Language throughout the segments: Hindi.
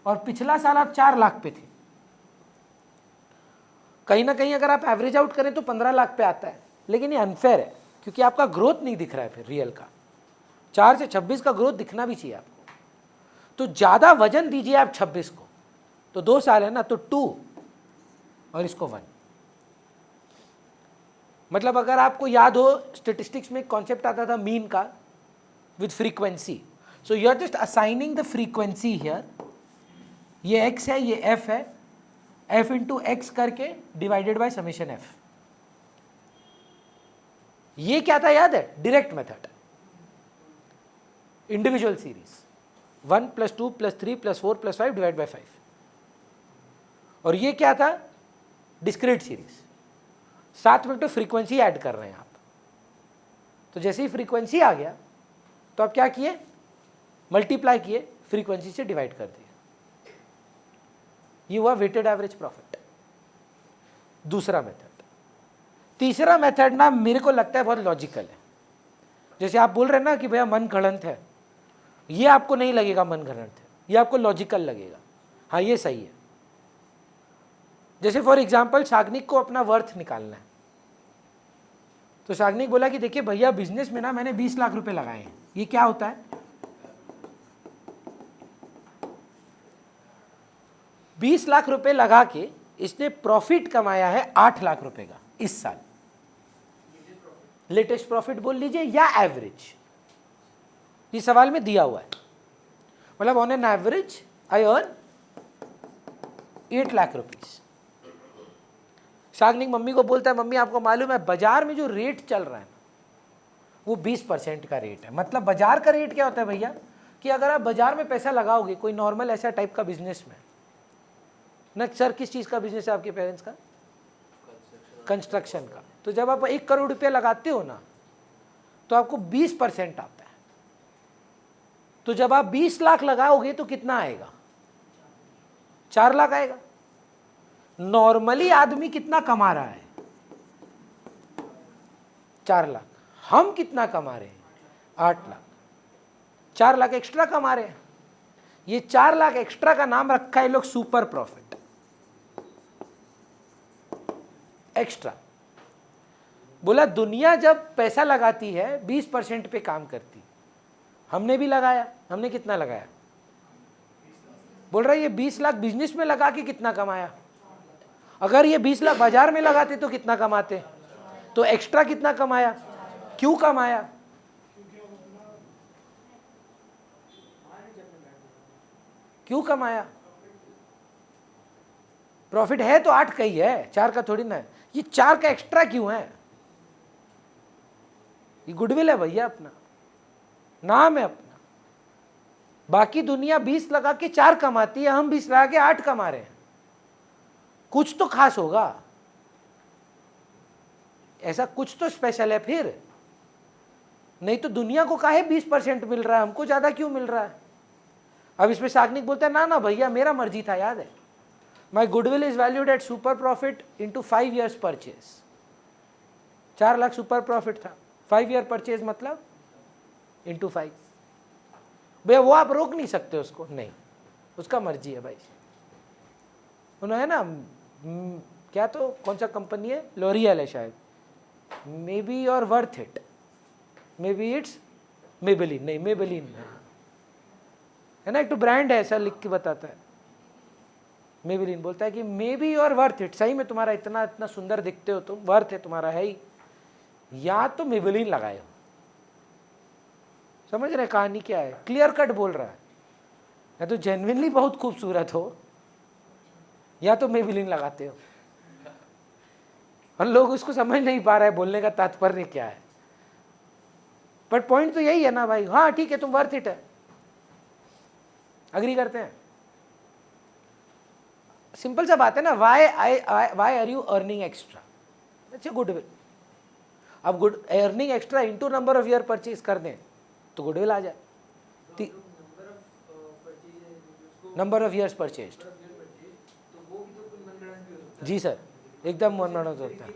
और पिछला साल आप 4 लाख पे थे, कहीं ना कहीं अगर आप एवरेज आउट करें तो 15 लाख पे आता है, लेकिन ये अनफेयर है क्योंकि आपका ग्रोथ नहीं दिख रहा है फिर रियल का। 4 से 26 का ग्रोथ दिखना भी चाहिए आपको, तो ज़्यादा वजन दीजिए आप 26 को, तो 2 साल है ना, तो 2 और इसको 1। मतलब अगर आपको याद हो स्टेटिस्टिक्स में एक कॉन्सेप्ट आता था मीन का with frequency, so you are just assigning the frequency here, ये x है ये f है, f इंटू एक्स करके डिवाइडेड बाय समेशन f। ये क्या था याद है? Direct method, individual series 1 + 2 + 3 + 4 + 5 divide by 5। और ये क्या था? Discrete series. साथ में तो फ्रीक्वेंसी ऐड कर रहे हैं आप, तो जैसे ही फ्रीक्वेंसी आ गया तो आप क्या किए? मल्टीप्लाई किए, फ्रीक्वेंसी से डिवाइड कर दिए, ये हुआ वेटेड एवरेज प्रॉफिट। दूसरा मेथड। तीसरा मेथड ना मेरे को लगता है बहुत लॉजिकल है। जैसे आप बोल रहे हैं ना कि भैया मन गढ़ंत है, ये आपको नहीं लगेगा मन गढ़ंत है, ये आपको लॉजिकल लगेगा, हाँ ये सही है। जैसे फॉर एग्जाम्पल साग्निक को अपना वर्थ निकालना है, तो साग्निक बोला कि देखिए भैया बिजनेस में ना मैंने 20 लाख रुपए लगाए हैं, ये क्या होता है? 20 लाख रुपए लगा के इसने प्रॉफिट कमाया है 8 लाख रुपए का इस साल। लेटेस्ट प्रॉफिट बोल लीजिए या एवरेज, ये सवाल में दिया हुआ है। मतलब on an average I earn 8 lakh rupees. Sagnik mummy को बोलता है, मम्मी आपको मालूम है बाजार में जो रेट चल रहा है वो 20% का रेट है। मतलब बाजार का रेट क्या होता है भैया, कि अगर आप बाजार में पैसा लगाओगे कोई नॉर्मल ऐसा टाइप का बिजनेस में ना, सर किस चीज़ का बिजनेस है आपके पेरेंट्स का? कंस्ट्रक्शन का। तो जब आप 1 करोड़ रुपया लगाते हो ना तो आपको 20% आता है। तो जब आप 20 लाख लगाओगे तो कितना आएगा? 4 लाख आएगा। नॉर्मली आदमी कितना कमा रहा है? 4 लाख। हम कितना कमा रहे हैं? 8 लाख। 4 लाख एक्स्ट्रा कमा रहे हैं। ये 4 लाख एक्स्ट्रा का नाम रखा है लोग सुपर प्रॉफिट। एक्स्ट्रा बोला दुनिया जब पैसा लगाती है 20% पे काम करती। हमने भी लगाया, हमने कितना लगाया? बोल रहा है ये 20 लाख बिजनेस में लगा के कितना कमाया। अगर ये 20 लाख बाजार में लगाते तो कितना कमाते? तो एक्स्ट्रा कितना कमाया? क्यों कमाया? क्यों कमाया? प्रॉफिट है तो 8 का ही है, 4 का थोड़ी ना है। ये 4 का एक्स्ट्रा क्यों है? ये गुडविल है भैया, अपना नाम है अपना। बाकी दुनिया 20 लगा के 4 कमाती है, हम 20 लगा के 8 कमा रहे हैं। कुछ तो खास होगा, ऐसा कुछ तो स्पेशल है फिर, नहीं तो दुनिया को काहे 20% मिल रहा है, हमको ज्यादा क्यों मिल रहा है? अब इसमें साग्निक बोलता है ना ना भैया मेरा मर्जी था, याद है, my goodwill is valued at super profit into 5 years purchase. 4 lakh super profit था, 5 year परचेज मतलब इंटू 5। भैया वो आप रोक नहीं सकते उसको, नहीं, उसका मर्जी है भाई। उन्होंने ना क्या तो कौन सा कंपनी है, लॉरियल है शायद, may be your worth it, may be it's Maybelline, नहीं मेबेलिन है ना, एक तो ब्रांड है ऐसा लिख के बताता है। मेबेलिन बोलता है कि may be your worth it, सही में तुम्हारा इतना इतना सुंदर दिखते हो तुम, वर्थ है तुम्हारा है ही, या तो मेबेलिन लगाए हो। समझ रहे कहानी क्या है? क्लियर कट बोल रहा है, या तो जेन्युइनली बहुत खूबसूरत हो या तो मेबेलिन लगाते हो। और लोग उसको समझ नहीं पा रहे बोलने का तात्पर्य क्या है, बट पॉइंट तो यही है ना भाई। हाँ ठीक है तुम वर्थ इट है, अग्री करते हैं। सिंपल सा बात है ना, why are you earning extra? अच्छा गुडविल। अब good earning extra into number of year purchase कर दें तो गुडविल आ जाए। नंबर ऑफ ईयर्स परचेज, जी सर एकदम मनमाना होता है।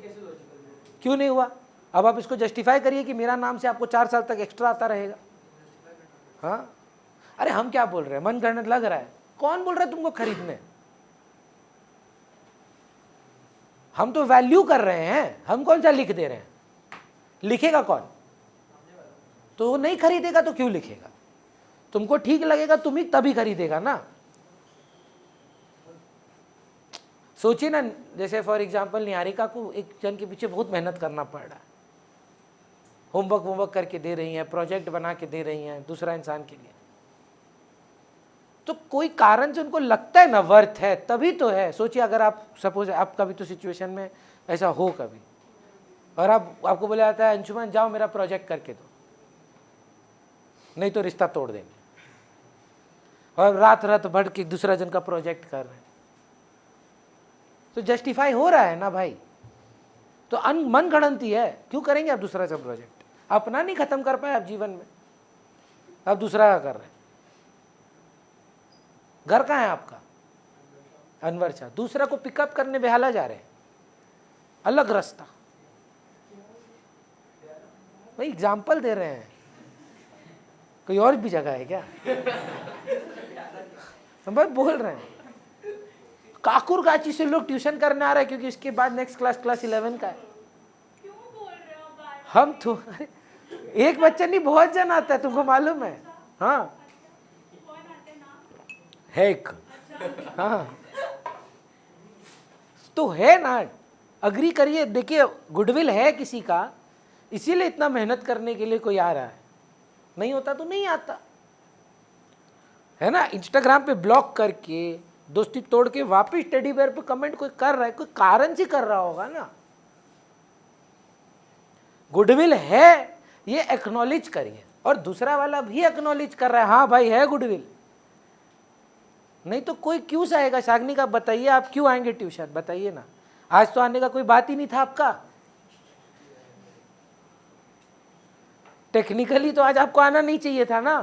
क्यों नहीं हुआ? अब आप इसको जस्टिफाई करिए कि मेरा नाम से आपको 4 साल तक एक्स्ट्रा आता रहेगा। हाँ अरे हम क्या बोल रहे हैं, मन गणत लग रहा है, कौन बोल रहा है तुमको खरीदने? हम तो वैल्यू कर रहे हैं, हम कौन सा लिख दे रहे हैं? लिखेगा कौन? तो नहीं खरीदेगा तो क्यों लिखेगा? तुमको ठीक लगेगा तुम ही तभी खरीदेगा ना। सोचिए ना, जैसे फॉर एग्जांपल निहारिका को एक जन के पीछे बहुत मेहनत करना पड़ रहा है, होमवर्क करके दे रही हैं, प्रोजेक्ट बना के दे रही हैं दूसरा इंसान के लिए, तो कोई कारण से उनको लगता है ना वर्थ है, तभी तो है। सोचिए अगर आप सपोज आप कभी तो सिचुएशन में ऐसा हो कभी, और आपको बोला जाता है अंशुमन जाओ मेरा प्रोजेक्ट करके दो, नहीं तो रिश्ता तोड़ देंगे, और रात रात भर के दूसरा जन का प्रोजेक्ट कर रहे हैं, तो जस्टिफाई हो रहा है ना भाई। तो मन गणंती है, क्यों करेंगे आप दूसरा जन प्रोजेक्ट? अपना नहीं खत्म कर पाए आप जीवन में, आप दूसरा का कर रहे हैं। घर कहाँ है आपका? अनवर शाह। दूसरा को पिकअप करने बेहाला जा रहे हैं, अलग रास्ता। भाई एग्जाम्पल दे रहे हैं, कोई और भी जगह है क्या? हम भाई बोल रहे हैं काकुर काची से लोग ट्यूशन करने आ रहे हैं, क्योंकि इसके बाद नेक्स्ट क्लास 11 का है। क्यों बोल रहे हो बार? हम तो एक बच्चा नहीं बहुत जन आता है, तुमको मालूम है? हाँ कौन आते हैं नाम? है एक, हाँ तो है ना, अग्री करिए। देखिए गुडविल है किसी का, इसीलिए इतना मेहनत करने के लिए कोई आ रहा है, नहीं होता तो नहीं आता है ना। इंस्टाग्राम पे ब्लॉक करके दोस्ती तोड़ के वापिस टेडी बेयर पे कमेंट कोई कर रहा है, कोई कारण से कर रहा होगा ना। गुडविल है ये एक्नॉलेज करिए, और दूसरा वाला भी एक्नॉलेज कर रहा है, हाँ भाई है गुडविल, नहीं तो कोई क्यों से आएगा? शाग्नी का बताइए, आप क्यों आएंगे ट्यूशन? बताइए ना, आज तो आने का कोई बात ही नहीं था आपका। टेक्निकली तो आज आपको आना नहीं चाहिए था ना।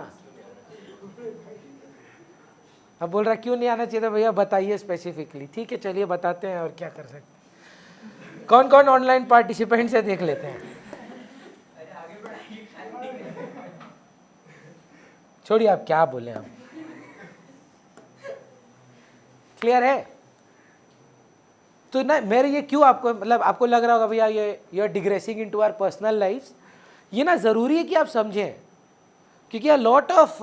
अब बोल रहा क्यों नहीं आना चाहिए था? भैया बताइए स्पेसिफिकली। ठीक है चलिए बताते हैं, और क्या कर सकते हैं। कौन कौन ऑनलाइन पार्टिसिपेंट्स है देख लेते हैं। छोड़िए आप क्या बोले, हम क्लियर है? तो ना मेरे ये क्यों आपको मतलब आपको लग रहा होगा भैया ये you are digressing into our personal lifes, ये ना ज़रूरी है कि आप समझें, क्योंकि a lot of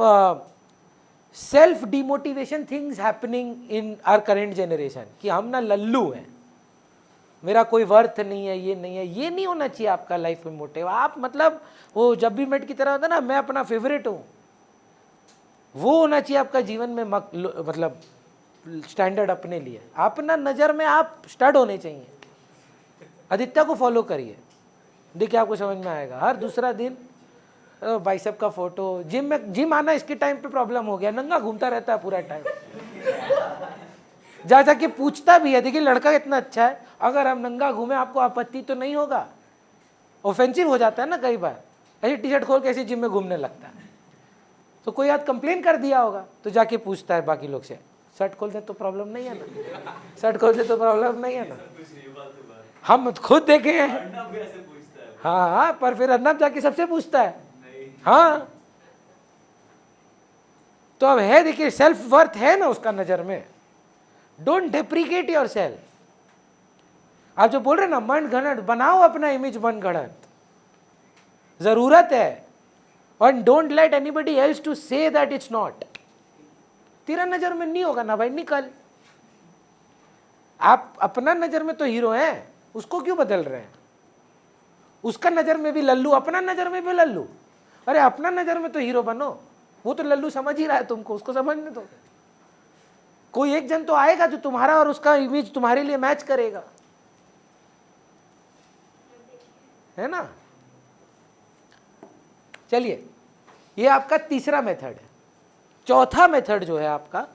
self demotivation things happening in our current generation, कि हम ना लल्लू हैं, मेरा कोई वर्थ नहीं है, ये नहीं है। ये नहीं होना चाहिए आपका लाइफ में मोटिव। आप मतलब वो जब भी मेट की तरह होता है ना, मैं अपना फेवरेट हूँ, वो होना चाहिए आपका जीवन में मतलब स्टैंडर्ड अपने लिए। अपना नज़र में आप स्टड होने चाहिए। आदित्य को फॉलो करिए, देखिए आपको समझ में आएगा। हर दूसरा दिन बाइसेप का फोटो, जिम आना इसके टाइम पे प्रॉब्लम हो गया, नंगा घूमता रहता है पूरा टाइम, जा जाके पूछता भी है, देखिए लड़का इतना अच्छा है, अगर हम नंगा घूमे आपको आपत्ति तो नहीं होगा? ऑफेंसिव हो जाता है ना कई बार, ऐसे टी शर्ट खोल के ऐसे जिम में घूमने लगता है, तो कोई आज कंप्लेन कर दिया होगा, तो जाके पूछता है बाकी लोग से, शर्ट खोल दे तो प्रॉब्लम नहीं है ना, शर्ट खोल दे तो प्रॉब्लम नहीं है ना। हम खुद देखे हैं। हाँ हाँ, पर फिर अर्नब जाके सबसे पूछता है। हाँ तो अब है, देखिए सेल्फ वर्थ है ना उसका नजर में। Don't deprecate your self. आप जो बोल रहे ना मन गणत, बनाओ अपना इमेज मन गणत, जरूरत है। और don't let anybody else to say that it's not. तेरा नजर में नहीं होगा ना भाई, निकल। आप अपना नजर में तो हीरो हैं, उसको क्यों बदल रहे हैं? उसका नजर में भी लल्लू, अपना नजर में भी लल्लू। अरे अपना नजर में तो हीरो बनो, वो तो लल्लू समझ ही रहा है तुमको, उसको समझने दो। कोई एक जन तो आएगा जो तुम्हारा और उसका इमेज तुम्हारे लिए मैच करेगा, है ना। चलिए, ये आपका तीसरा मेथड है। चौथा मेथड जो है आपका,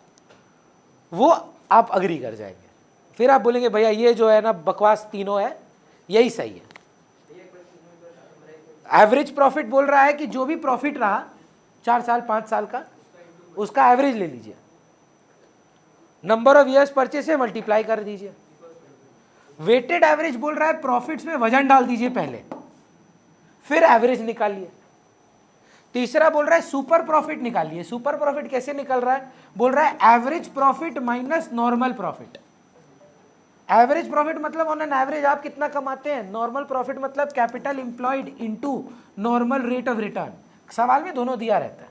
वो आप अग्री कर जाएंगे, फिर आप बोलेंगे भैया ये जो है ना बकवास तीनों है, यही सही है। एवरेज प्रॉफिट बोल रहा है कि जो भी प्रॉफिट रहा 4 साल 5 साल का, उसका एवरेज ले लीजिए, नंबर ऑफ ईयर्स परचेस से मल्टीप्लाई कर दीजिए। वेटेड एवरेज बोल रहा है प्रॉफिट्स में वजन डाल दीजिए पहले, फिर एवरेज निकालिए। तीसरा बोल रहा है सुपर प्रॉफिट निकालिए। सुपर प्रॉफिट कैसे निकल रहा है? बोल रहा है average profit minus normal profit. Average profit मतलब ऑन एन एवरेज आप कितना कमाते हैं, नॉर्मल प्रॉफिट मतलब capital employed into normal rate of return. सवाल में दोनों दिया रहता है।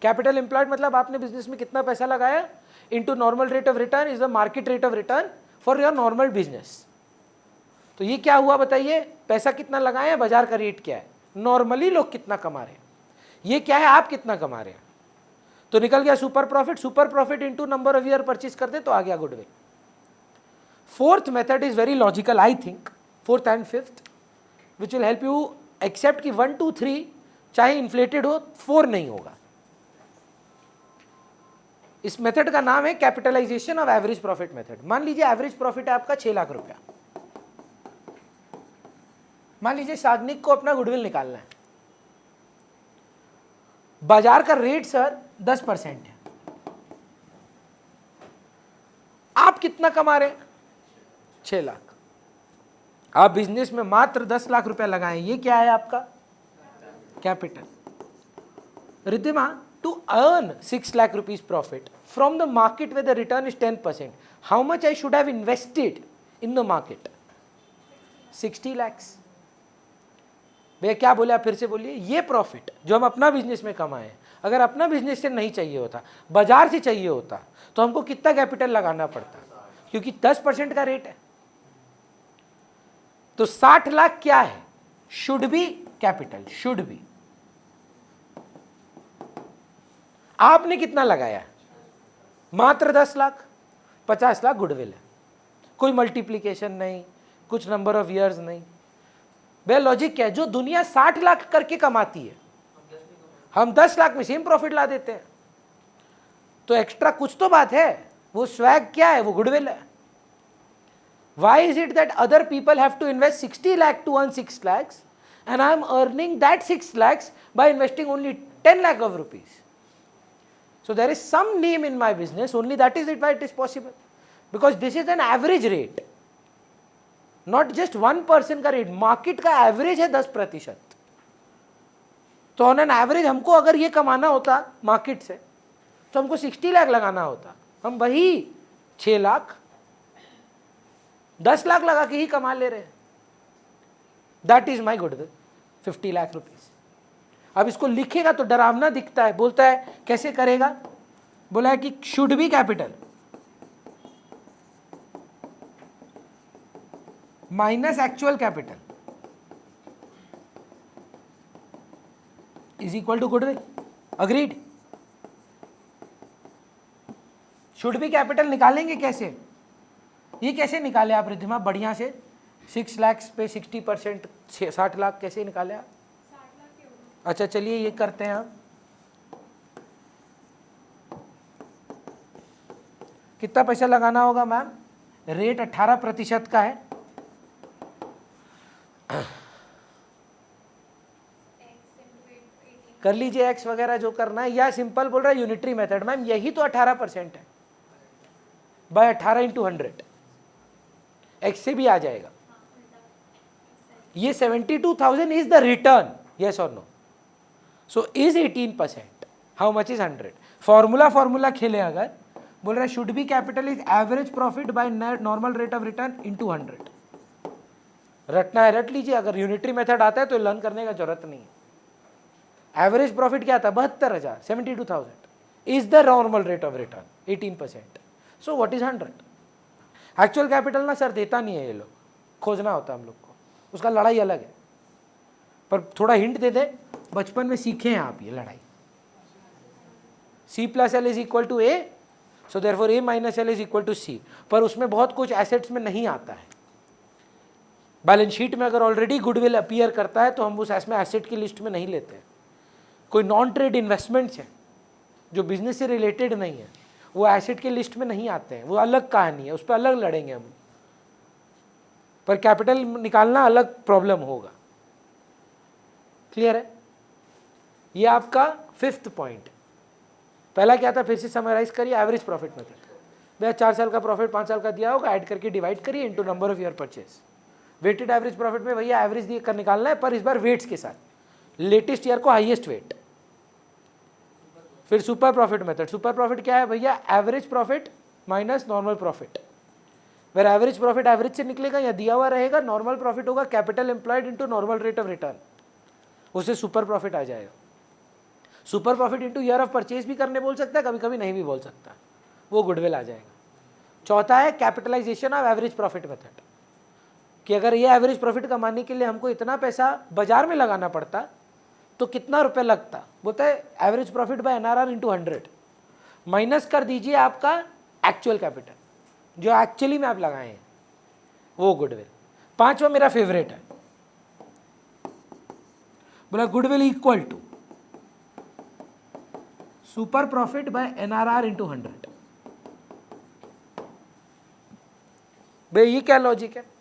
कैपिटल एम्प्लॉयड मतलब आपने बिजनेस में कितना पैसा लगाया, into normal rate of return is the market rate of return for your normal business. तो ये क्या हुआ बताइए, पैसा कितना लगाए हैं, बाजार का रेट क्या है, नॉर्मली लोग कितना कमा रहे हैं, ये क्या है आप कितना कमा रहे हैं। तो निकल गया super profit. Super profit into number of year purchase कर दे तो आ गया goodwill. Fourth method is very logical I think, fourth and fifth, which will help you except कि 1 2 3 चाहे इन्फ्लेटेड हो 4 नहीं होगा। इस मेथड का नाम है capitalisation of average profit method. मान लीजिए एवरेज प्रॉफिट है आपका 6 लाख रुपया। मान लीजिए साग्निक को अपना गुडविल निकालना है, बाजार का रेट सर 10% है, आप कितना कमा रहे हैं, 6 लाख। आप बिजनेस में मात्र 10 लाख रुपया लगाएं, ये क्या है आपका capital. Riddhima, to earn 6 lakh rupees profit from the market where the return is 10%, how much I should have invested in the market? 60 lakhs। भैया क्या बोले आप फिर से बोलिए। ये प्रॉफिट जो हम अपना बिजनेस में कमाए, अगर अपना बिजनेस से नहीं चाहिए होता, बाजार से चाहिए होता, तो हमको कितना कैपिटल लगाना पड़ता, क्योंकि 10% का रेट है। तो 60 लाख क्या है, should be capital, should be. आपने कितना लगाया, मात्र 10 लाख, 50 लाख गुडविल है, कोई मल्टीप्लीकेशन नहीं, कुछ नंबर ऑफ ईयर्स नहीं। वह लॉजिक क्या है, जो दुनिया 60 लाख करके कमाती है हम 10 लाख में सेम प्रॉफिट ला देते हैं। तो एक्स्ट्रा कुछ तो बात है, वो स्वैग क्या है, वो गुडविल है। Why is it that other people have to invest 60 lakh to earn 6 lakhs and I am earning that 6 lakhs by investing only 10 lakh of rupees? So there is some name in my business, only that is it why it is possible, because this is an average rate, not just one person का रेट, मार्केट का एवरेज है 10%। तो ऑन एन एवरेज हमको अगर ये कमाना होता मार्केट से तो हमको 60 लाख लगाना होता, हम वही 6 लाख 10 लाख लगा के ही कमा ले रहे हैं। That is my goodwill, 50 lakh rupees. अब इसको लिखेगा तो डरावना दिखता है, बोलता है कैसे करेगा, बोला है कि should be capital minus actual capital is equal to goodwill. Agreed. Should be capital निकालेंगे कैसे, ये कैसे निकाले आप रिद्धिमा बढ़िया से, 6 लाख पे 60%, 60 लाख कैसे निकाले आप? 60 लाख के होगा। अच्छा चलिए ये करते हैं हम। कितना पैसा लगाना होगा मैम, रेट 18% का है, कर लीजिए एक्स वगैरह जो करना है, या सिंपल बोल रहा है यूनिटरी मेथड। मैम यही तो 18% है, बाय 18 इंटू 100 एक्स से भी आ जाएगा। ये 72,000 इज द रिटर्न, यस और no. So is 18%, how much is 100। Formula खेले अगर, बोल रहा है should be capital is average profit by normal rate of return into 100। रटना है रट लीजिए, अगर यूनिटरी मेथड आता है तो लर्न करने का जरूरत नहीं है। एवरेज प्रॉफिट क्या था, 72,000, 72,000 is the normal rate of return 18%। So what is 100? Actual capital ना सर देता नहीं है, ये लोग खोजना होता है हम लोग को, उसका लड़ाई अलग है। पर थोड़ा हिंट दे दे, बचपन में सीखे हैं आप ये लड़ाई। C plus L is equal to A, so therefore A minus L is equal to C। पर उसमें बहुत कुछ एसेट्स में नहीं आता है। बैलेंस शीट में अगर ऑलरेडी गुडविल अपीयर करता है तो हम उस इसमें एसेट की लिस्ट में नहीं लेते हैं। कोई नॉन ट्रेड इन्वेस्टमेंट्स है जो बिजनेस से रिलेटेड नहीं है, वो एसेट के लिस्ट में नहीं आते हैं, वो अलग कहानी है, उस पर अलग लड़ेंगे हम। पर कैपिटल निकालना अलग प्रॉब्लम होगा। क्लियर है? ये आपका 5th पॉइंट। पहला क्या था, फिर से समराइज करिए, एवरेज प्रॉफिट मेथड। भैया 4 साल का प्रॉफिट 5 साल का दिया होगा, ऐड करके डिवाइड करिए into number of year purchase. Weighted average profit में भैया एवरेज कर निकालना है, पर इस बार वेट्स के साथ, लेटेस्ट ईयर को हाईएस्ट वेट। फिर super profit method. Super profit क्या है भैया? Average profit minus normal profit. Where average profit average से निकलेगा या दिया हुआ रहेगा, नॉर्मल प्रॉफिट होगा capital employed into normal rate of return, उसे सुपर प्रॉफिट आ जाएगा। Super profit into year of purchase भी करने बोल सकता है, कभी कभी नहीं भी बोल सकता, वो गुडविल आ जाएगा। चौथा है capitalisation of average profit method, कि अगर ये एवरेज प्रॉफिट कमाने के लिए हमको इतना पैसा बाजार में लगाना पड़ता तो कितना रुपए लगता। बोलता है average profit by NRR into 100 minus कर दीजिए आपका एक्चुअल कैपिटल जो एक्चुअली में आप लगाए हैं, वो गुडविल। पांचवा मेरा फेवरेट है, बोला goodwill equal to super profit by NRR into 100। भाई ये क्या लॉजिक है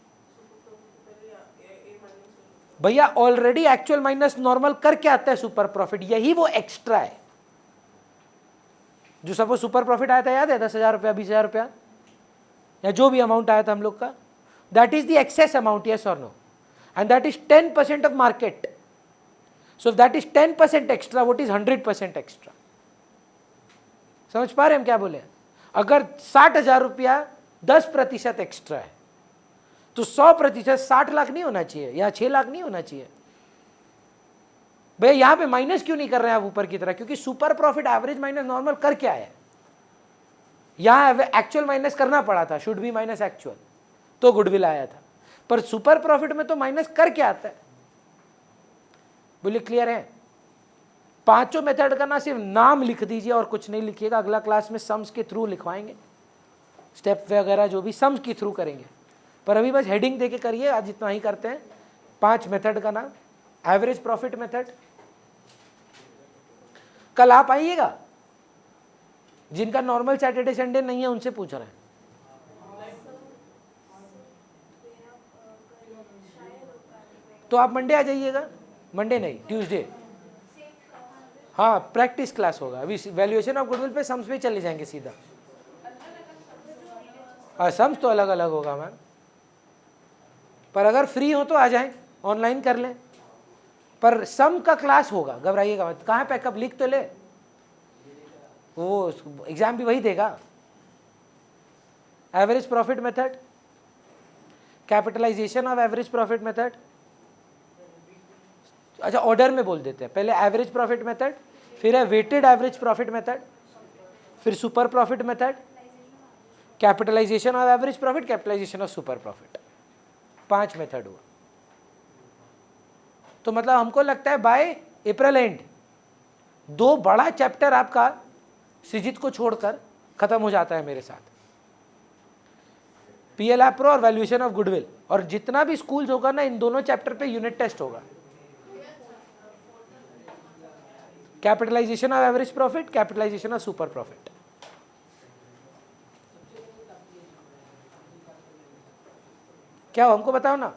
भैया? ऑलरेडी एक्चुअल माइनस नॉर्मल करके आता है सुपर प्रॉफिट, यही वो एक्स्ट्रा है। जो सपोज सुपर प्रॉफिट आया था, याद है 10,000 रुपया, 20,000 रुपया, या जो भी अमाउंट आया था हम लोग का, that is the excess amount, yes और no, and that is 10% of market. So that is 10% extra, what is 100% extra. समझ पा रहे हम क्या बोले? अगर 60,000 रुपया 10% एक्स्ट्रा है तो 100% 60 लाख नहीं होना चाहिए या 6 लाख नहीं होना चाहिए। भैया यहां पे माइनस क्यों नहीं कर रहे हैं आप ऊपर की तरह? क्योंकि super profit average minus normal कर क्या है, यहां एक्चुअल माइनस करना पड़ा था, शुड बी माइनस एक्चुअल, तो गुडविल आया था। पर सुपर प्रॉफिट में तो माइनस कर क्या आता है? बोलिए क्लियर है? पांचों मेथड का ना सिर्फ नाम लिख दीजिए और कुछ नहीं लिखिएगा, अगला क्लास में सम्स के थ्रू लिखवाएंगे, स्टेप वगैरह जो भी सम्स के थ्रू करेंगे, पर अभी बस हेडिंग देके करिए, आज इतना ही करते हैं। 5 मेथड का नाम, एवरेज प्रॉफिट मेथड। कल आप आइएगा, जिनका नॉर्मल सैटरडे संडे नहीं है उनसे पूछ रहे हैं। तो आप मंडे आ जाइएगा, मंडे नहीं ट्यूसडे, हाँ प्रैक्टिस क्लास होगा। अभी वैल्यूएशन ऑफ गुडविल पे सम्स पे चले जाएंगे सीधा। हाँ सम्स तो अलग अलग होगा मैम, पर अगर फ्री हो तो आ जाएं, ऑनलाइन कर लें, पर सम का क्लास होगा, घबराइएगा मत। कहाँ पैकअप लिख तो ले, वो एग्जाम भी वही देगा। Average profit method, capitalisation of average profit method. अच्छा ऑर्डर में बोल देते हैं, पहले एवरेज प्रॉफिट मेथड, फिर है वेटेड एवरेज प्रॉफिट मेथड, फिर super profit method, capitalisation of average profit, capitalisation of super profit. 5 method हुआ। तो मतलब हमको लगता है बाय अप्रैल एंड 2 बड़ा चैप्टर आपका सृजित को छोड़कर खत्म हो जाता है मेरे साथ। पीएल प्रो और वैल्यूएशन ऑफ गुडविल, और जितना भी स्कूल्स होगा ना, इन दोनों चैप्टर पे यूनिट टेस्ट होगा। Capitalisation of average profit, capitalisation of super profit. क्या हो हमको बताओ ना,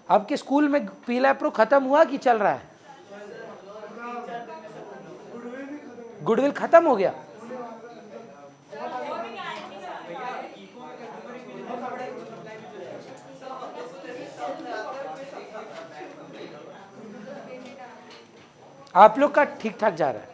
आपके स्कूल में पीएल प्रो खत्म हुआ कि चल रहा है? गुडविल खत्म हो गया? आप लोग का ठीक ठाक जा रहा है।